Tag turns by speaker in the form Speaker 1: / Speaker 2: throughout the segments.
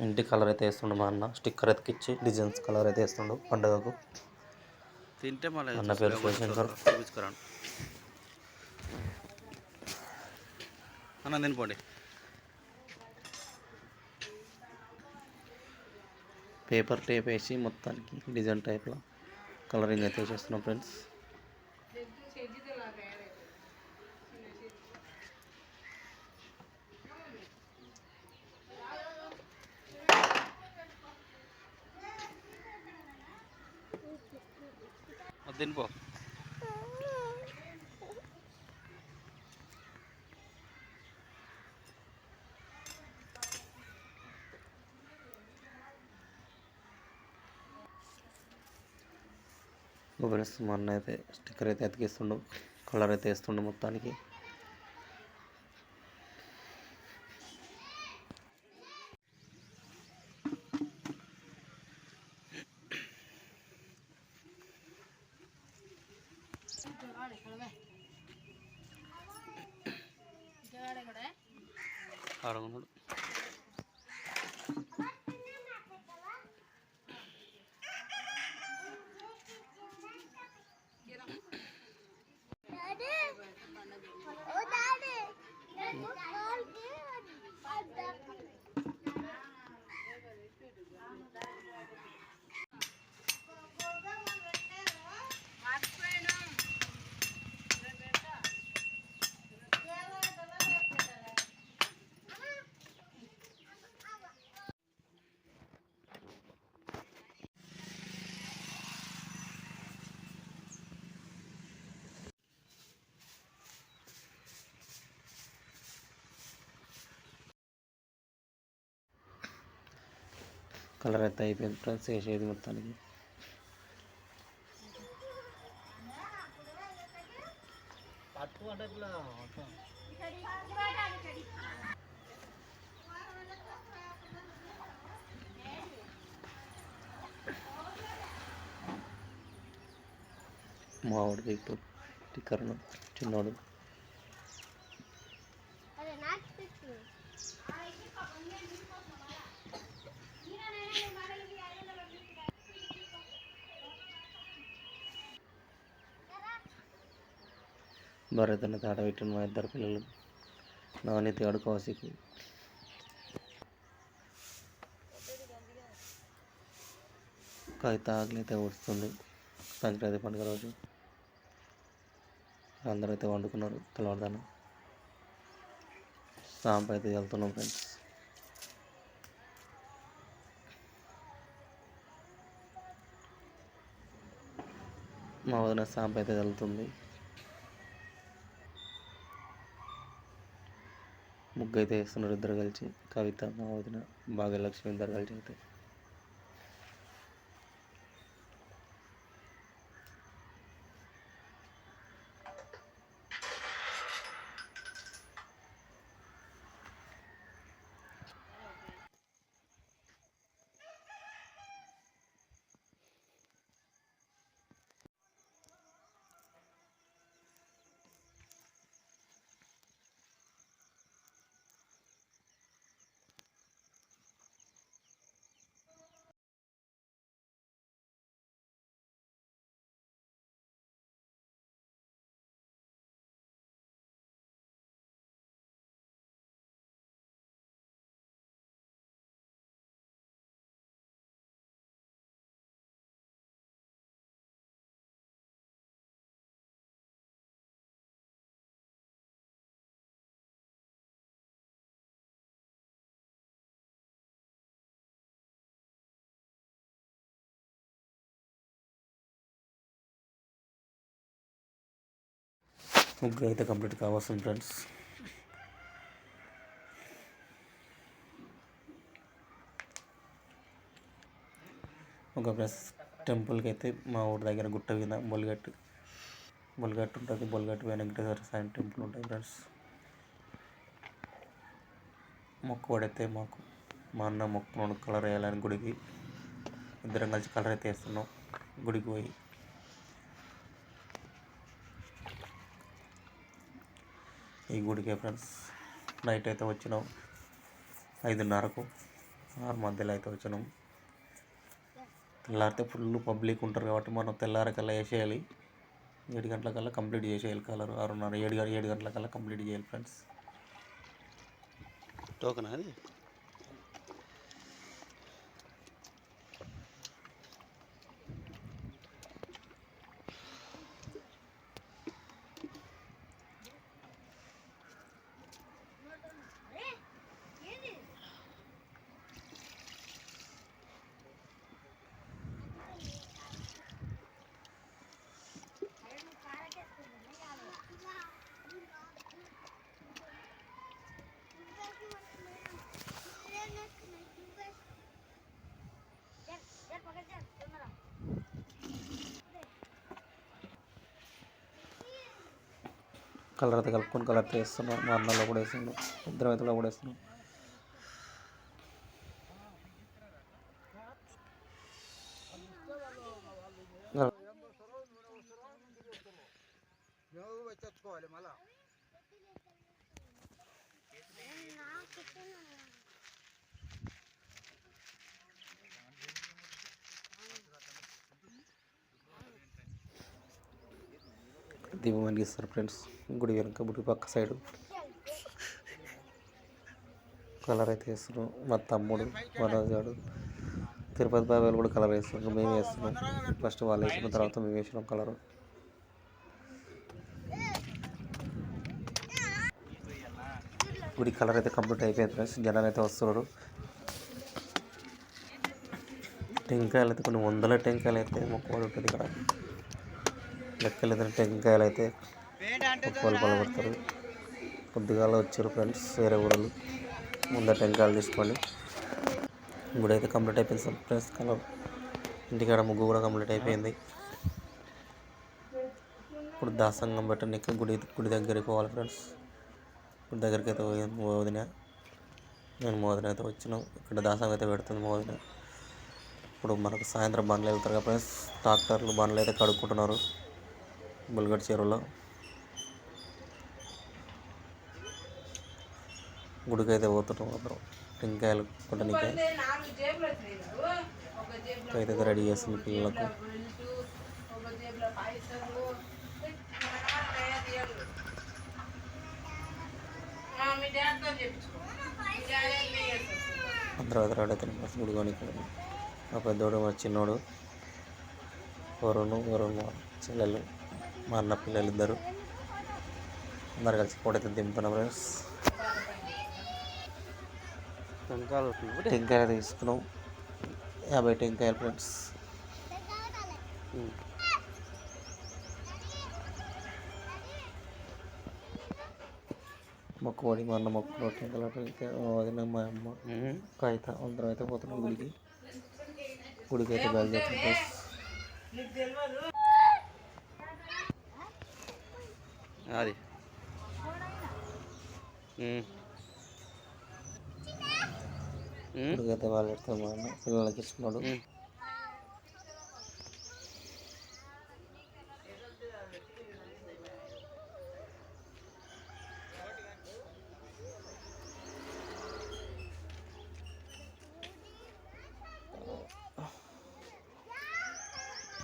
Speaker 1: ఇంటి కలర్ అయితే వేస్తుండు మా అన్న. స్టిక్కర్ ఎతికిచ్చి డిజైన్స్ కలర్ అయితే వేస్తుండు పండుగకు.
Speaker 2: తింటే మళ్ళీ
Speaker 1: అన్న పేరు శివశంకర్.
Speaker 2: చూపించుకురాను అన్న తినిపోండి.
Speaker 1: పేపర్ టేప్ వేసి మొత్తానికి డిజైన్ టైప్లో కలరింగ్ అయితే చేస్తున్నాం ఫ్రెండ్స్.
Speaker 2: తినిపో.
Speaker 1: ఫ్రెండ్స్ మా అన్న అయితే స్టిక్కర్ అయితే అతికిస్తుండు, కలర్ అయితే వేస్తుండు మొత్తానికి.
Speaker 2: ఆడుకున్నాడు.
Speaker 1: కలర్ అయితే అయిపోయింది ఫ్రెండ్స్ వేసేది మొత్తానికి. మావాడికి ఇప్పుడు స్టిక్కర్ను చిన్నోడు. భరత్ తాట పెట్టిన మా ఇద్దరు పిల్లలు నాణ్యత అడుకోవాసికి. కవిత ఆకలితే వస్తుంది. సంక్రాంతి పండుగ రోజు అందరూ అయితే వండుకున్నారు. తెల్లవారుదాను సాంపు అయితే వెళ్తున్నాం ఫ్రెండ్స్. మా వదిన సాంపు అయితే వెళ్తుంది. ముగ్గు అయితే వేస్తున్నారు ఇద్దరు కలిసి. కవిత మా వదిన భాగ్యలక్ష్మి ఇద్దరు కలిసి అయితే. ముగ్గు అయితే కంప్లీట్ కావాల్సింది ఫ్రెండ్స్. ఒక ప్లస్ టెంపుల్కి అయితే మా ఊరి దగ్గర గుట్ట మీద బొలిగట్టు ఉంటుంది. బొలిగట్టు వెంకటేశ్వర స్వామి టెంపుల్ ఉంటుంది ఫ్రెండ్స్. మొక్కుబడైతే మా అన్న మొక్కును కలర్ వేయాలని గుడికి ఇద్దరం కలిసి కలర్ అయితే వేస్తున్నాం. గుడికి పోయి ఈ గుడికే ఫ్రెండ్స్ నైట్ అయితే వచ్చినాం 5:30కు. 6 మధ్యలో అయితే వచ్చినాం. తెల్లారితే ఫుల్ పబ్లిక్ ఉంటారు కాబట్టి మనం తెల్లారకల్లా వేసేయాలి. 7 గంటలకల్లా కంప్లీట్ చేసేయాలి. కలర్ 6:30 7 గంటలకల్లా కంప్లీట్ చేయాలి ఫ్రెండ్స్.
Speaker 2: టోకెన్ అది
Speaker 1: కలర్ అయితే కలుపుకొని కలర్ వేస్తున్నాం. మా అన్నలో కూడా వేస్తున్నాం, ఇద్దరం అయితే కూడా వేస్తున్నాం. దీపం వెలిగిస్తారు ఫ్రెండ్స్. గుడి వెనుక గుడి పక్క సైడు కలర్ అయితే వేస్తున్నాం. మా తమ్ముడు మనోజ్ గారు తిరుపతి బాబాయ్ కూడా కలర్ వేస్తున్నాం. మేము వేస్తున్నాం. ఫస్ట్ వాళ్ళు వేసిన తర్వాత మేము వేసినాం కలర్. గుడి కలర్ అయితే కంప్లీట్ అయిపోయింది ఫ్రెండ్స్. జనాలు అయితే వస్తున్నారు. టెంకాయలు అయితే కొన్ని వందల టెంకాయలు అయితే మొక్కలు ఉంటుంది ఇక్కడ. లెక్కలేదని టెంకాయలు అయితే మొక్కలు పడతారు. కొద్దిగాలో వచ్చారు ఫ్రెండ్స్ వేరే ఊళ్ళు. ముందర టెంకాయలు తీసుకోండి. గుడి అయితే కంప్లీట్ అయిపోయింది ఫ్రెండ్స్. కలర్ ఇంటికాడ ముగ్గు కూడా కంప్లీట్ అయిపోయింది. ఇప్పుడు దాసంగం పెట్టడానికి గుడి దగ్గరికి పోవాలి ఫ్రెండ్స్. గుడి దగ్గరికి అయితే మోదిన నేను మోదిన అయితే వచ్చినాం. ఇక్కడ దాసంగం అయితే పెడుతుంది మోదిన. ఇప్పుడు మనకు సాయంత్రం బండ్లు వెళ్తారు కదా ఫ్రెండ్స్. ట్రాక్టర్లు బండ్లు అయితే కడుక్కుంటున్నారు బుల్గడ్ చెరువులో. గుడికి అయితే పోతున్నాం అందరం. టెంకాయలు కొట్టడానికి అయితే రెడీ చేస్తుంది పిల్లలకు. అందరూ అయితే రెడీ అవుతారు గుడి కొనికి. మా పెద్దోడు మా చిన్నోడు వరుణ్ మా చెల్లెలు మా అన్న పిల్లలు ఇద్దరు అందరు కలిసి ఫోటో అయితే దింపుతున్నాం ఫ్రెండ్స్. టెంకాయలు తీసుకున్నాం 50 టెంకాయలు ఫ్రెండ్స్. మొక్కుబడి మా అన్న మొక్కులో టెంకాయలు వదిన మా అమ్మ కవిత అందరం అయితే పోతున్నాం గుడికి. గుడికి అయితే బయలుదేరుతాం ఫ్రెండ్స్.
Speaker 2: అది
Speaker 1: గుడికి అయితే బయలుదేరుతాం. మా అన్న పిల్లలకి ఇస్తున్నాడు.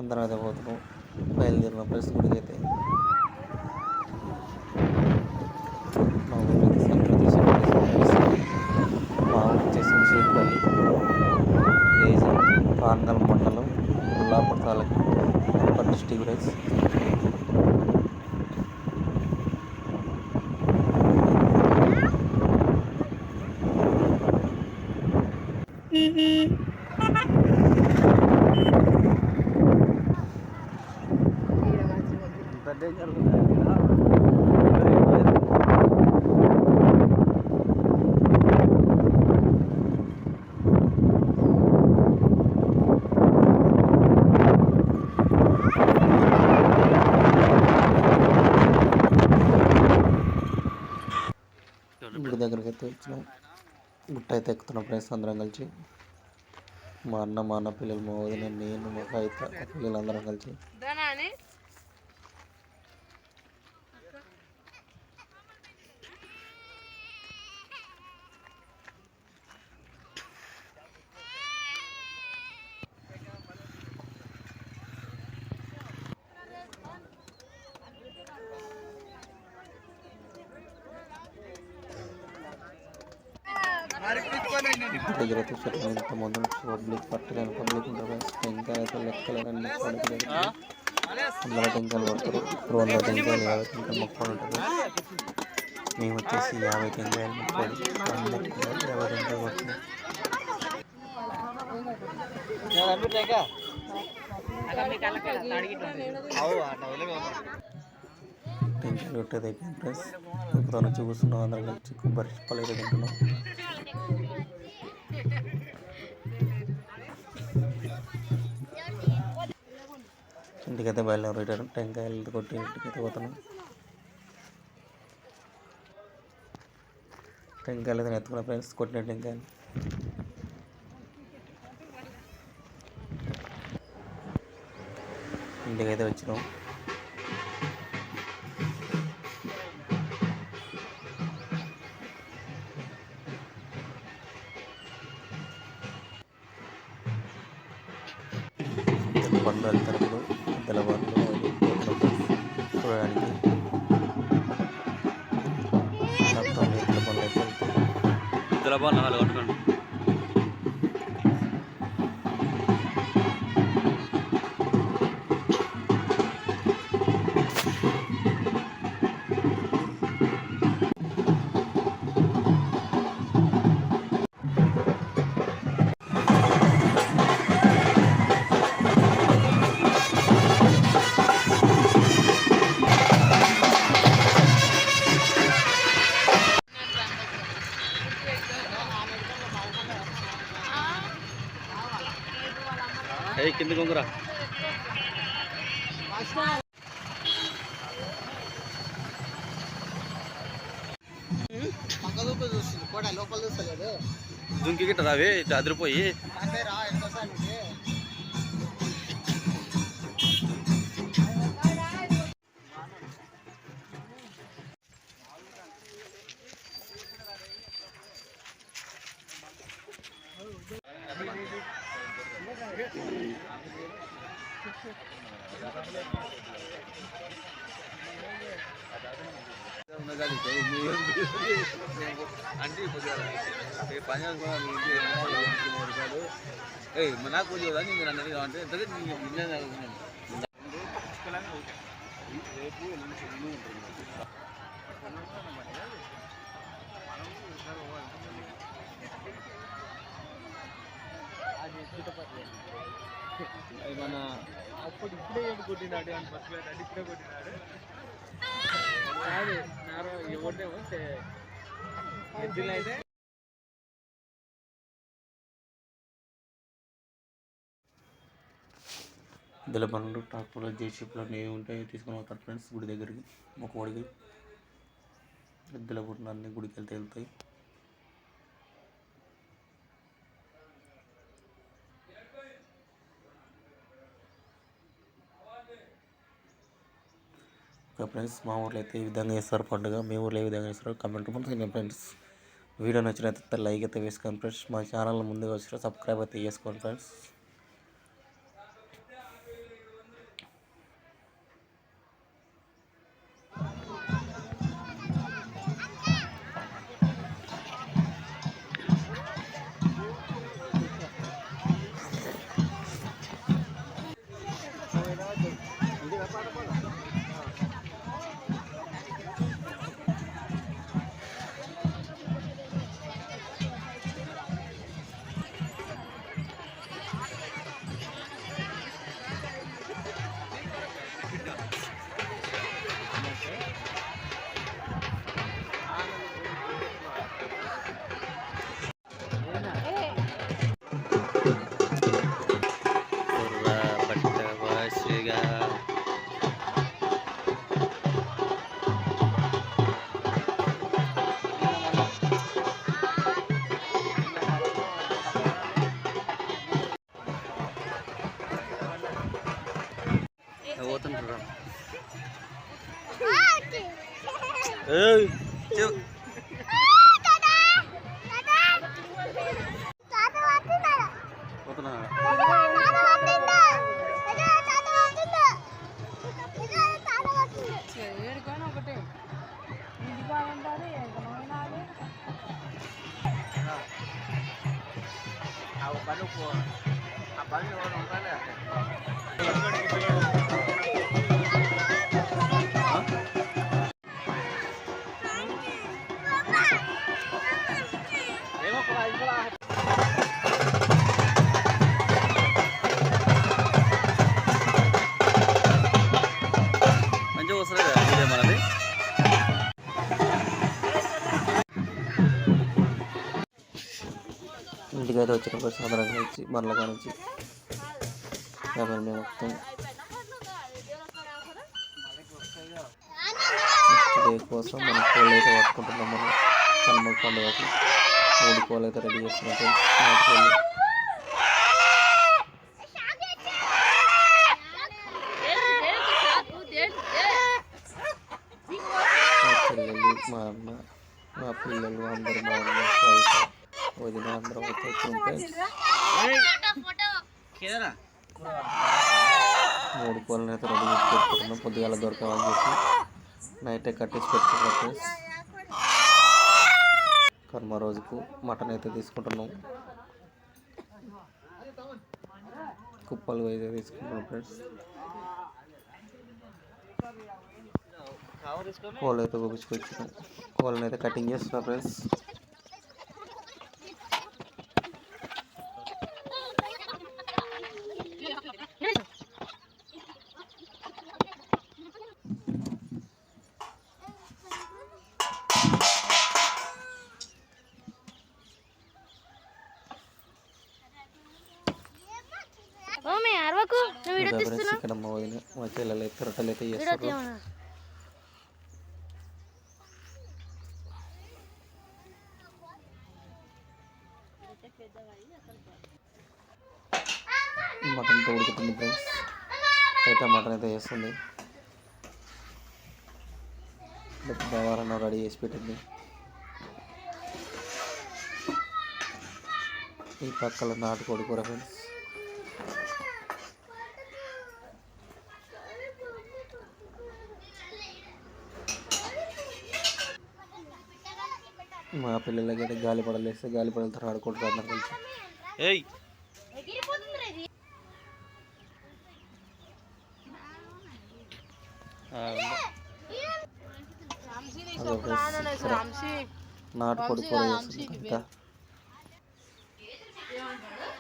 Speaker 1: అందరం అయితే పోతున్నాం. బయలుదేరిన ప్లేస్ గుడికి అయితే. మా ఊరు వచ్చేసి సీట్పల్లి లేజీ పానగల్ మండలం ఉల్లాపూర్ తాలూకా డిస్ట్రిక్ట్ విలేజ్. గుడి దగ్గరికి అయితే వచ్చినాం. గుట్ట అయితే ఎక్కుతున్నాం ఫ్రెండ్స్ అందరం కలిసి. మా అన్న పిల్లలు మా వదిన నేను మా కవిత మా పిల్లలు అందరం కలిసి. దగ్గర అయితే చెట్లు ఇంతమంది పబ్లిక్ పట్టలేని పబ్లిక్ ఉంటారు ఫ్రెండ్స్. టెంకాయ అయితే లెక్కలేదండి. వందల టెంకాయలు పడతారు. ఇప్పుడు 100 టెంకాయలు 50 టెంకాయలు మొక్కలు ఉంటుంది. మేము వచ్చేసి 50 టెంకాయలు మొక్కలు 100 టెంకాయలు 50 టెంకాయలు పడుతుంది. టెంకాయలు కొట్టేది అయిపోయింది ఫ్రెండ్స్. ఇప్పుడు నుంచి కూర్చున్నాం అందరం కలిసి కొబ్బరి చిప్పలు అయితే తింటున్నాం. ఇంటికైతే బయలుదేరారు. టెంకాయలు కొట్టి ఇంటికైతే పోతున్నాం. టెంకాయలు అయితే ఎత్తుకున్న ఫ్రెండ్స్, కొట్టిన టెంకాయలు. ఇంటికైతే వచ్చినాం. పండ్లు వెళ్తారు. ఇప్పుడు పెద్దల పండ్లు చూడడానికి మొత్తం ఎద్దుల పండ్లు అయితే వెళ్తాయి.
Speaker 2: ఇద్దరు బాగా నాలుగు కొట్టుకోండి. కింద కొంగురా దుంకి గిట్టదా అవి అదిరిపోయి అంటే నాకు కొంచెం మీరు అన్నది కావంటే మన అప్పుడు ఇప్పుడే కొట్టినాడు అని ఫస్ట్ ఇప్పుడే కొట్టినాడు
Speaker 1: ఇద్దరు పనులు ట్రాక్టర్లో జేసీపీలో అన్నీ ఉంటాయి తీసుకొని పోతారు ఫ్రెండ్స్ గుడి దగ్గరికి. మొక్కవాడికి ఎద్దుల పుట్టిన అన్ని గుడికి వెళ్తాయి. ఓకే ఫ్రెండ్స్, మా ఊర్లో అయితే ఈ విధంగా చేస్తారు పండుగ. మీ ఊర్లో ఏ విధంగా చేస్తారో కామెంట్ రూపంలో ఫ్రెండ్స్. వీడియో నచ్చినట్లయితే లైక్ అయితే వేసుకోండి ఫ్రెండ్స్. మా ఛానల్ ముందుగా వచ్చి సబ్స్క్రైబ్ అయితే చేసుకోండి ఫ్రెండ్స్. మంచిగా వస్తుంది కదా వీడియో మనది. ఇంటికైతే వచ్చిన ఫ్రెండ్స్ అందరం కలిసి మరల కానించి ఫ్యామిలీ మొత్తం నెక్స్ట్ డే కోసం మనం కోళ్ళు అయితే పట్టుకుంటున్నాం. మనం కనుమ పండుగకి 3 కోళ్ళు అయితే రెడీ చేస్తున్నాం ఫ్రెండ్స్. నాటుకోళ్ళు మా చెల్లెలు, మా అన్న, మా పిల్లలు అందరూ, మా అన్న వైఫ్ వదిన అందరం అయితే వచ్చినాం ఫ్రెండ్స్. 3 కోళ్ళని అయితే రెడీ చేసి పెట్టుకుంటున్నాం. పొద్దుగాల దొరకమని చెప్పి నైటే కట్టేసి పెట్టుకున్నాం ఫ్రెండ్స్. కనుమ రోజుకు మటన్ అయితే తీసుకుంటున్నాం. కుప్పలు అయితే తీసుకుంటున్నాం ఫ్రెండ్స్. కోళ్ళు అయితే కోపించుకొచ్చినాం. కోళ్ళని అయితే కటింగ్ చేస్తున్నాం ఫ్రెండ్స్. ఇక్కడ మా వదిన మా చెల్లెలు అయితే రొట్టెలు అయితే చేస్తారు. మటన్ అయితే ఉడుకుతుంది ఫ్రెండ్స్. అయితే మటన్ అయితే చేస్తుంది. దేవాలన్న రెడీ చేసి పెట్టింది. ఈ పక్కల నాటుకోడి కూర ఫ్రెండ్స్. మా పిల్లలకి అయితే గాలిపడలు వేస్తే గాలిపడలతో ఆడుకుంటారు అందరు కలిసి. నాటుకోడి కూర చేస్తుంది ఇంకా.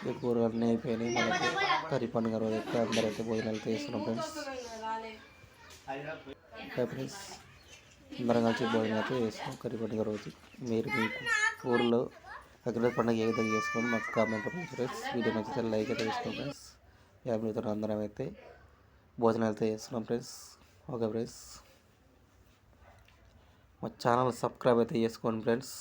Speaker 1: ఈ కూరలన్నీ అయిపోయినాయి. మనకి కర్రీ పండుగ రోజు అయితే అందరూ అయితే భోజనాలు చేస్తున్నాం ఫ్రెండ్స్. ఫ్రెండ్స్ అందరం కలిసి భోజనం అయితే చేస్తున్నాం కర్రీ పండుగ రోజు. మీరు మీకు ఊర్లో ఎక్కడ పండుగ ఏ విధంగా చేసుకోండి మాకు కామెంట్ ఫ్రెండ్స్. వీడియో నచ్చితే లైక్ అయితే చేసుకోండి ఫ్రెండ్స్. ఫ్యామిలీతో అందరం అయితే భోజనాలు అయితే చేస్తున్నాం ఫ్రెండ్స్. ఓకే ఫ్రెండ్స్, మా ఛానల్ సబ్స్క్రైబ్ అయితే చేసుకోండి ఫ్రెండ్స్.